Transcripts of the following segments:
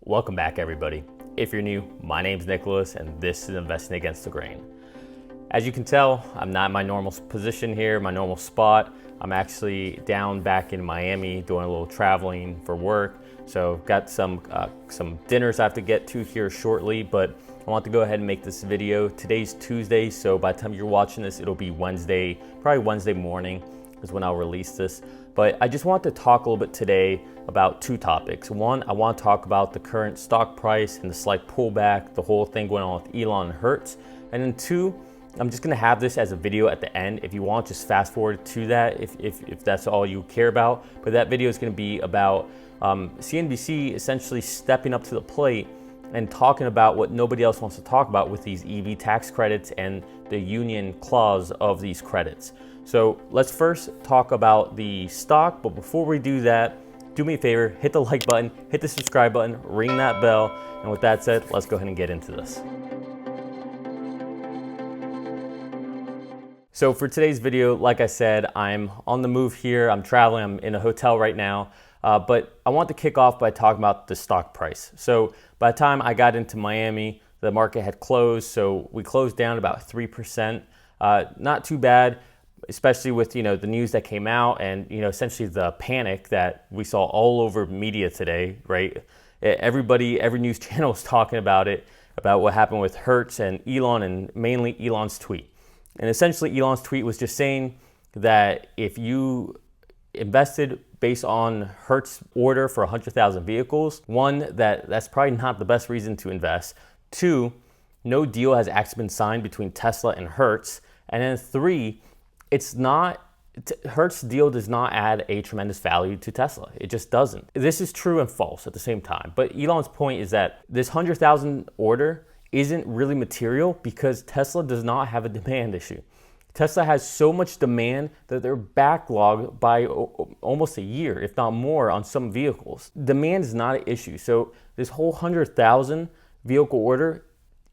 Welcome back, everybody. If you're new, my name's Nicholas and this is Investing Against the Grain. As you can tell, I'm not in my normal position here, my normal spot. I'm actually down back in Miami doing a little traveling for work. So I've got some dinners I have to get to here shortly, but I want to go ahead and make this video. Today's Tuesday, so by the time you're watching this, it'll be Wednesday, probably Wednesday morning is when I'll release this. But I just want to talk a little bit today about two topics. One, I want to talk about the current stock price and the slight pullback, the whole thing going on with Elon and Hertz. And then two, I'm just going to have this as a video at the end. If you want, just fast forward to that if that's all you care about. But that video is going to be about CNBC essentially stepping up to the plate and talking about what nobody else wants to talk about with these EV tax credits and the union clause of these credits. So let's first talk about the stock, but before we do that, do me a favor, hit the like button, hit the subscribe button, ring that bell, and with that said, let's go ahead and get into this. So for today's video, like I said, I'm on the move here, I'm traveling, I'm in a hotel right now, but I want to kick off by talking about the stock price. So by the time I got into Miami, the market had closed, so we closed down about 3%, not too bad, especially with the news that came out and essentially the panic that we saw all over media today, right? Every news channel was talking about it, about what happened with Hertz and Elon, and mainly Elon's tweet. And essentially Elon's tweet was just saying that if you invested based on Hertz order for 100,000 vehicles, one, that's probably not the best reason to invest. Two, no deal has actually been signed between Tesla and Hertz. And then three, Hertz deal does not add a tremendous value to Tesla. It just doesn't. This is true and false at the same time. But Elon's point is that this 100,000 order isn't really material because Tesla does not have a demand issue. Tesla has so much demand that they're backlogged by almost a year, if not more, on some vehicles. Demand is not an issue. So this whole 100,000 vehicle order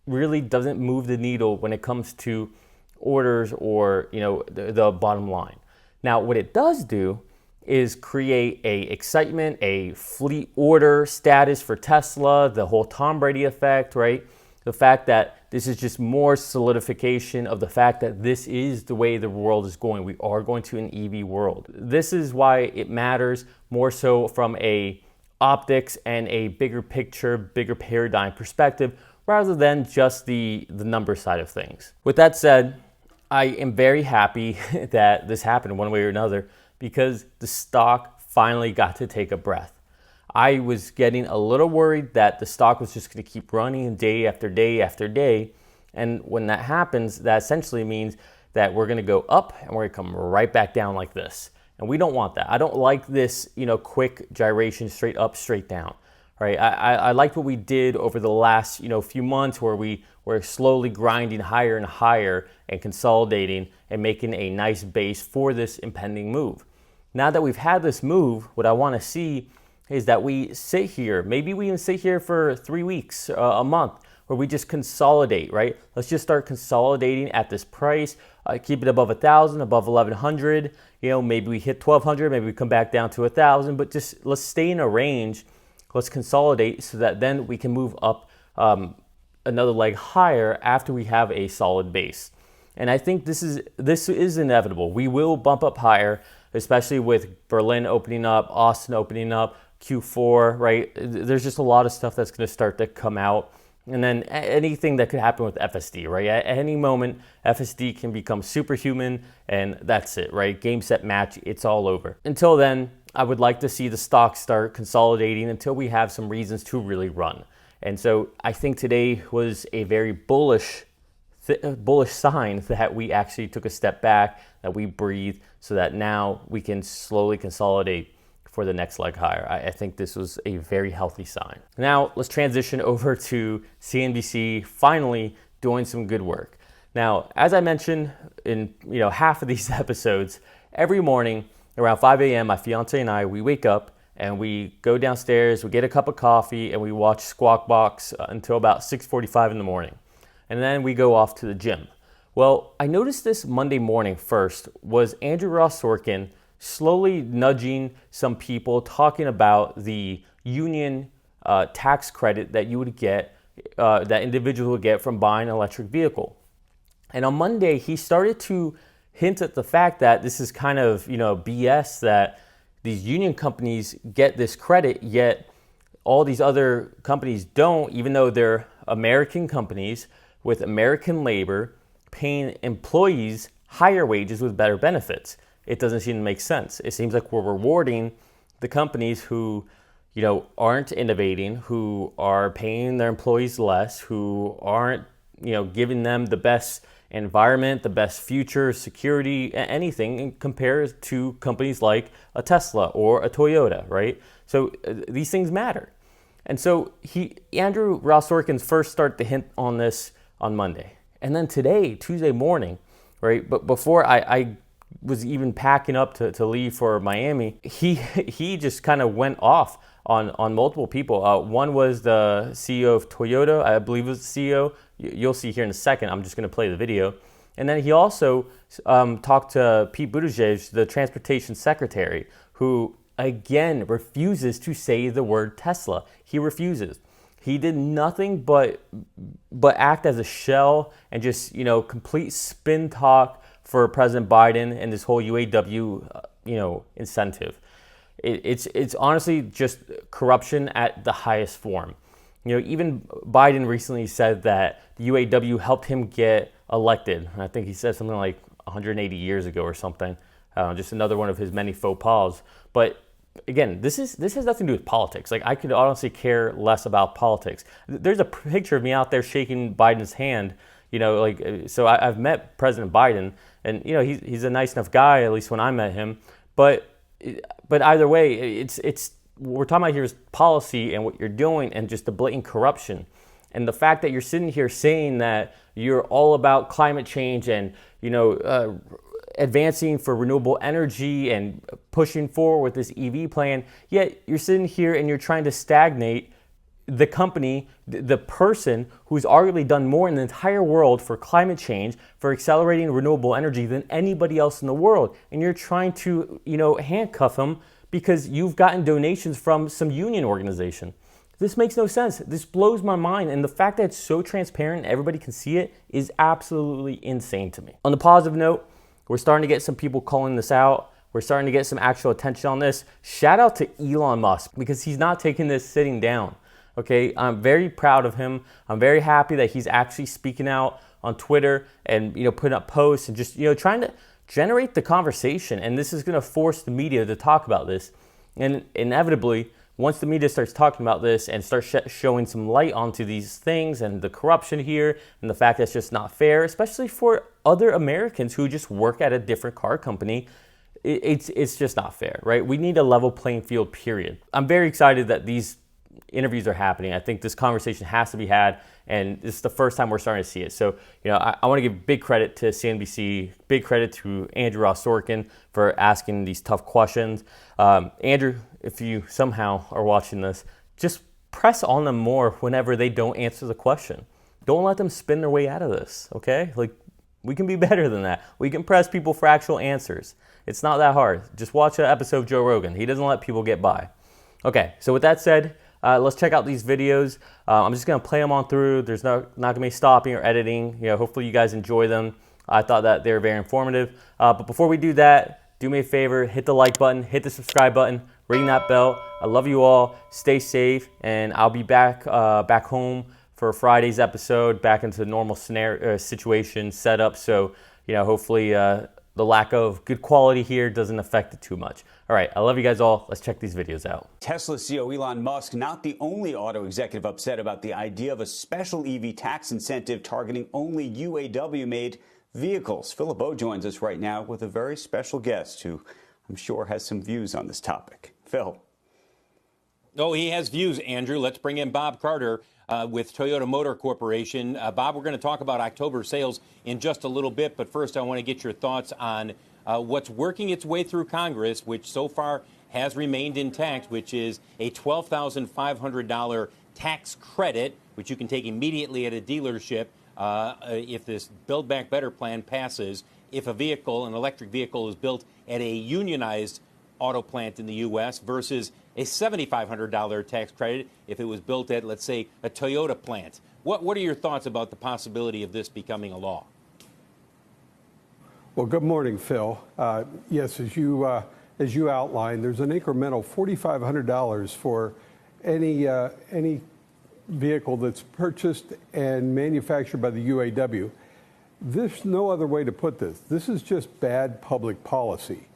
really doesn't move the needle when it comes to orders or the bottom line. Now what it does do is create a excitement, a fleet order status for Tesla, the whole Tom Brady effect, right? The fact that this is just more solidification of the fact that this is the way the world is going. We are going to an EV world. This is why it matters more so from a optics and a bigger picture, bigger paradigm perspective, rather than just the number side of things. With that said, I am very happy that this happened one way or another because the stock finally got to take a breath. I was getting a little worried that the stock was just going to keep running day after day after day. And when that happens, that essentially means that we're going to go up and we're going to come right back down like this. And we don't want that. I don't like this, quick gyration straight up, straight down. Right? I liked what we did over the last, few months where we were slowly grinding higher and higher and consolidating and making a nice base for this impending move. Now that we've had this move, what I want to see is that we sit here, maybe we even sit here for 3 weeks, a month, where we just consolidate, right? Let's just start consolidating at this price, keep it above 1,000, above 1,100, maybe we hit 1,200, maybe we come back down to 1,000, but just let's stay in a range. Let's consolidate so that then we can move up another leg higher after we have a solid base. And I think this is inevitable. We will bump up higher, especially with Berlin opening up, Austin opening up, Q4, right? There's just a lot of stuff that's going to start to come out. And then anything that could happen with FSD, right? At any moment, FSD can become superhuman and that's it, right? Game, set, match, it's all over. Until then, I would like to see the stock start consolidating until we have some reasons to really run. And so I think today was a very bullish sign that we actually took a step back, that we breathed, so that now we can slowly consolidate for the next leg higher. I think this was a very healthy sign. Now let's transition over to CNBC finally doing some good work. Now, as I mentioned in half of these episodes, every morning around 5 a.m., my fiance and I, we wake up and we go downstairs, we get a cup of coffee, and we watch Squawk Box until about 6:45 in the morning. And then we go off to the gym. Well, I noticed this Monday morning first was Andrew Ross Sorkin slowly nudging some people talking about the union tax credit that you would get, that individuals would get from buying an electric vehicle. And on Monday, he started to hint at the fact that this is kind of, BS, that these union companies get this credit, yet all these other companies don't, even though they're American companies with American labor paying employees higher wages with better benefits. It doesn't seem to make sense. It seems like we're rewarding the companies who, aren't innovating, who are paying their employees less, who aren't, giving them the best environment, the best future, security, anything, compared to companies like a Tesla or a Toyota, right? So these things matter. And so Andrew Ross Sorkin's first started to hint on this on Monday. And then today, Tuesday morning, right, but before I was even packing up to leave for Miami, he just kind of went off on multiple people. One was the CEO of Toyota, I believe it was the CEO. You'll see here in a second. I'm just going to play the video. And then he also talked to Pete Buttigieg, the transportation secretary, who again refuses to say the word Tesla. He refuses. He did nothing but act as a shell and just, complete spin talk for President Biden and this whole UAW, incentive. It's honestly just corruption at the highest form. Even Biden recently said that the UAW helped him get elected. I think he said something like 180 years ago or something. Just another one of his many faux pas. But again, this has nothing to do with politics. Like, I could honestly care less about politics. There's a picture of me out there shaking Biden's hand. So I've met President Biden, and he's a nice enough guy, at least when I met him. But either way, it's what we're talking about here is policy and what you're doing, and just the blatant corruption. And the fact that you're sitting here saying that you're all about climate change and advancing for renewable energy and pushing forward with this EV plan, yet you're sitting here and you're trying to stagnate the company, the person who's arguably done more in the entire world for climate change, for accelerating renewable energy than anybody else in the world. And you're trying to, handcuff them because you've gotten donations from some union organization. This makes no sense. This blows my mind. And the fact that it's so transparent and everybody can see it is absolutely insane to me. On the positive note, we're starting to get some people calling this out. We're starting to get some actual attention on this. Shout out to Elon Musk, because he's not taking this sitting down. Okay, I'm very proud of him. I'm very happy that he's actually speaking out on Twitter and putting up posts and just trying to generate the conversation. And this is going to force the media to talk about this. And inevitably, once the media starts talking about this and starts showing some light onto these things and the corruption here and the fact that it's just not fair, especially for other Americans who just work at a different car company, it's just not fair, right? We need a level playing field, period. I'm very excited that these interviews are happening. I think this conversation has to be had, and this is the first time we're starting to see it. So, I want to give big credit to CNBC, big credit to Andrew Ross Sorkin for asking these tough questions. Andrew, if you somehow are watching this, just press on them more whenever they don't answer the question. Don't let them spin their way out of this, okay? Like, we can be better than that. We can press people for actual answers. It's not that hard. Just watch an episode of Joe Rogan. He doesn't let people get by. Okay, so with that said, let's check out these videos. I'm just going to play them on through. There's not going to be stopping or editing. Hopefully you guys enjoy them. I thought that they were very informative. But before we do that, do me a favor, hit the like button, hit the subscribe button, ring that bell. I love you all. Stay safe, and I'll be back home for Friday's episode, back into the normal situation setup. So, hopefully the lack of good quality here doesn't affect it too much. All right, I love you guys all. Let's check these videos out. Tesla CEO Elon Musk, not the only auto executive upset about the idea of a special EV tax incentive targeting only UAW-made vehicles. Philip O joins us right now with a very special guest who I'm sure has some views on this topic. Phil. Oh, he has views, Andrew. Let's bring in Bob Carter with Toyota Motor Corporation. Bob, we're going to talk about October sales in just a little bit, but first I want to get your thoughts on what's working its way through Congress, which so far has remained intact, which is a $12,500 tax credit, which you can take immediately at a dealership if this Build Back Better plan passes. If a vehicle, an electric vehicle, is built at a unionized auto plant in the U.S. versus a $7,500 tax credit if it was built at, let's say, a Toyota plant. What are your thoughts about the possibility of this becoming a law? Well, good morning, Phil. Yes, as you outlined, there's an incremental $4,500 for any vehicle that's purchased and manufactured by the UAW. There's no other way to put this. This is just bad public policy.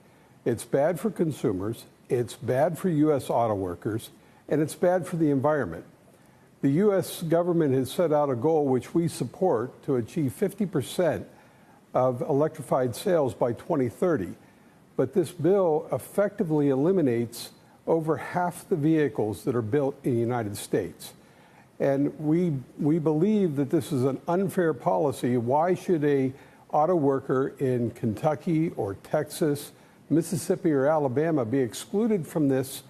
It's bad for consumers, it's bad for U.S. auto workers, and it's bad for the environment. The U.S. government has set out a goal which we support to achieve 50% of electrified sales by 2030. But this bill effectively eliminates over half the vehicles that are built in the United States. And we believe that this is an unfair policy. Why should a auto worker in Kentucky or Texas, Mississippi or Alabama be excluded from this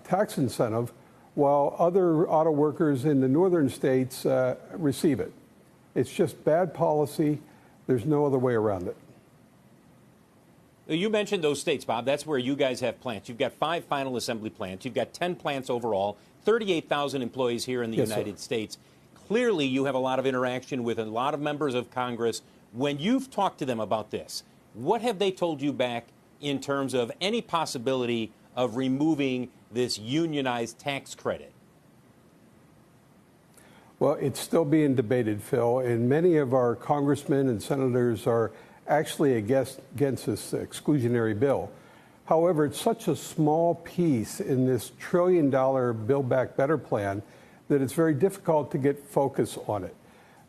tax incentive while other auto workers in the northern states receive it? It's just bad policy. There's no other way around it. You mentioned those states, Bob. That's where you guys have plants. You've got 5 final assembly plants. You've got 10 plants overall, 38,000 employees here in the United States. Clearly, you have a lot of interaction with a lot of members of Congress. When you've talked to them about this, what have they told you back in terms of any possibility of removing this unionized tax credit? Well, it's still being debated, Phil, and many of our congressmen and senators are actually against this exclusionary bill. However, it's such a small piece in this $1 trillion Build Back Better plan that it's very difficult to get focus on it.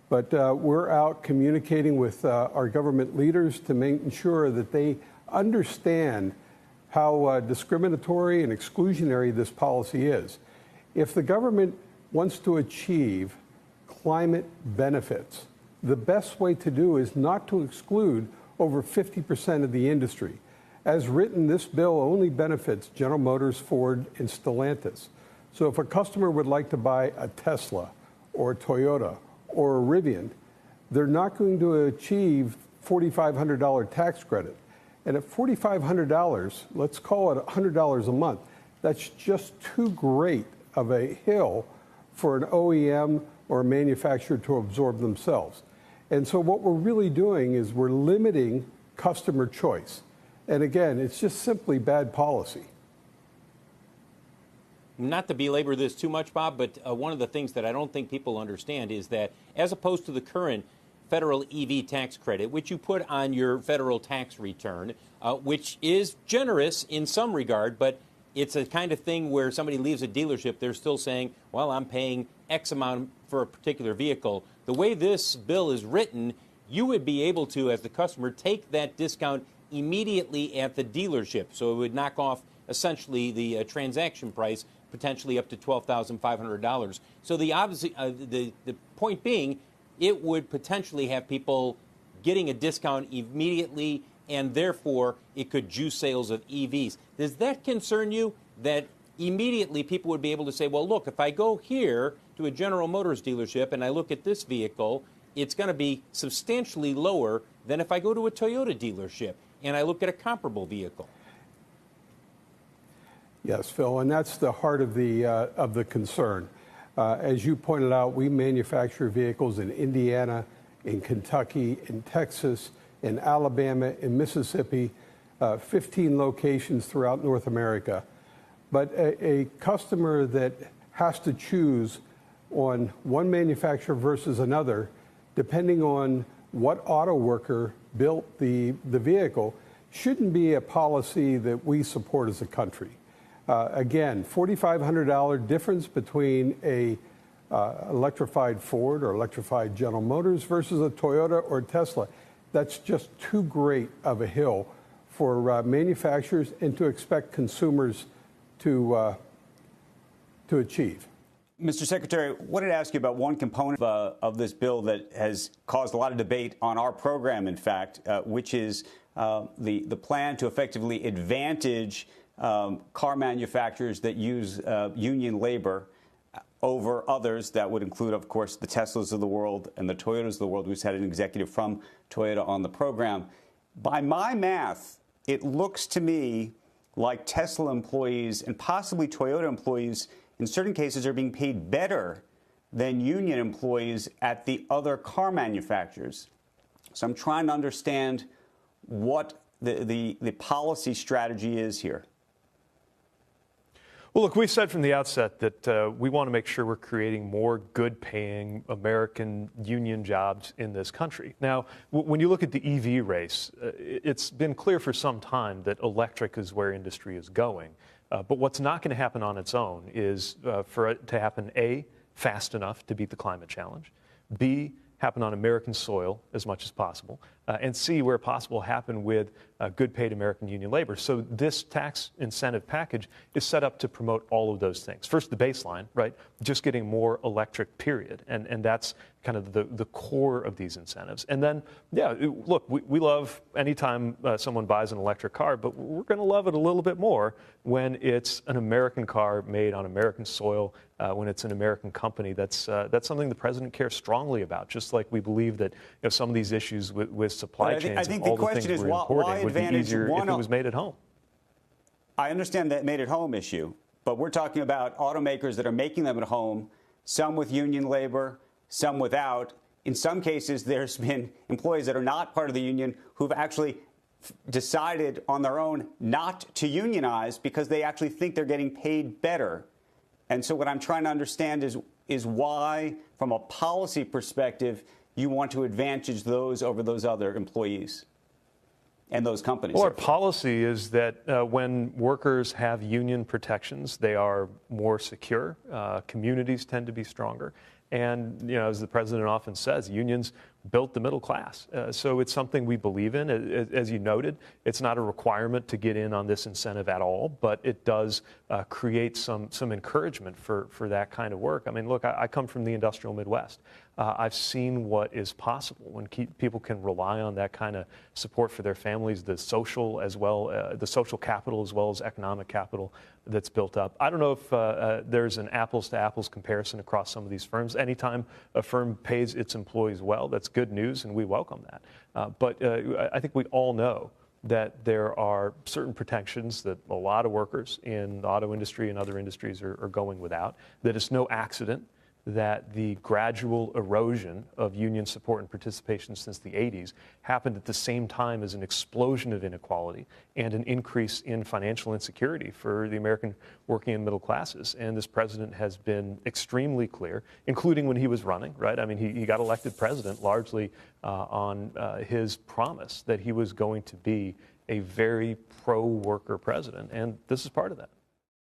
But we're out communicating with our government leaders to make sure that they understand how discriminatory and exclusionary this policy is. If the government wants to achieve climate benefits, the best way to do is not to exclude over 50% of the industry. As written, this bill only benefits General Motors, Ford, and Stellantis. So if a customer would like to buy a Tesla or a Toyota or a Rivian, they're not going to achieve $4,500 tax credit. And at $4,500, let's call it $100 a month, that's just too great of a hill for an OEM or a manufacturer to absorb themselves. And so what we're really doing is we're limiting customer choice. And again, it's just simply bad policy. Not to belabor this too much, Bob, but one of the things that I don't think people understand is that as opposed to the current federal EV tax credit, which you put on your federal tax return, which is generous in some regard, but it's a kind of thing where somebody leaves a dealership, they're still saying, well, I'm paying X amount for a particular vehicle. The way this bill is written, you would be able to, as the customer, take that discount immediately at the dealership. So it would knock off essentially the transaction price, potentially up to $12,500. So the point being, it would potentially have people getting a discount immediately, and therefore it could juice sales of EVs. Does that concern you, that immediately people would be able to say, well, look, if I go here to a General Motors dealership and I look at this vehicle, it's going to be substantially lower than if I go to a Toyota dealership and I look at a comparable vehicle? Yes, Phil, and that's the heart of the concern. As you pointed out, we manufacture vehicles in Indiana, in Kentucky, in Texas, in Alabama, in Mississippi, 15 locations throughout North America. But a customer that has to choose on one manufacturer versus another, depending on what auto worker built the vehicle, shouldn't be a policy that we support as a country. Again, $4,500 difference between a electrified Ford or electrified General Motors versus a Toyota or Tesla. That's just too great of a hill for manufacturers and to expect consumers to achieve. Mr. Secretary, I wanted to ask you about one component of this bill that has caused a lot of debate on our program, in fact, which is the plan to effectively advantage car manufacturers that use union labor over others. That would include, of course, the Teslas of the world and the Toyotas of the world. We've had an executive from Toyota on the program. By my math, it looks to me like Tesla employees and possibly Toyota employees in certain cases are being paid better than union employees at the other car manufacturers. So I'm trying to understand what the policy strategy is here. Well, look, we've said from the outset that we want to make sure we're creating more good-paying American union jobs in this country. Now, when you look at the EV race, it's been clear for some time that electric is where industry is going. But what's not going to happen on its own is for it to happen, A, fast enough to beat the climate challenge, B, happen on American soil as much as possible, and C, where possible, happen with good paid American union labor. So this tax incentive package is set up to promote all of those things. First, the baseline, right? Just getting more electric, period. And that's kind of the core of these incentives. And then, yeah, look, we love anytime someone buys an electric car, but we're going to love it a little bit more when it's an American car made on American soil, when it's an American company. That's something the president cares strongly about, just like we believe that some of these issues with supply chains I think and all the the things we're importing would be easier if it was made at home. I understand that made at home issue, but we're talking about automakers that are making them at home, some with union labor, some without. In some cases, there's been employees that are not part of the union who've actually decided on their own not to unionize because they actually think they're getting paid better. And so what I'm trying to understand is why, from a policy perspective, you want to advantage those over those other employees and those companies. Well, our policy is that when workers have union protections, they are more secure. Communities tend to be stronger. And, as the president often says, unions built the middle class. So it's something we believe in. As you noted, it's not a requirement to get in on this incentive at all, but it does create some encouragement for that kind of work. I mean, look, I come from the industrial Midwest. I've seen what is possible when people can rely on that kind of support for their families, the social capital as well as economic capital that's built up. I don't know if there's an apples to apples comparison across some of these firms. Anytime a firm pays its employees well, that's good news, and we welcome that. But I think we all know that there are certain protections that a lot of workers in the auto industry and other industries are going without, that it's no accident that the gradual erosion of union support and participation since the 80s happened at the same time as an explosion of inequality and an increase in financial insecurity for the American working and middle classes. And this president has been extremely clear, including when he was running, right? I mean, he got elected president largely on his promise that he was going to be a very pro-worker president, and this is part of that.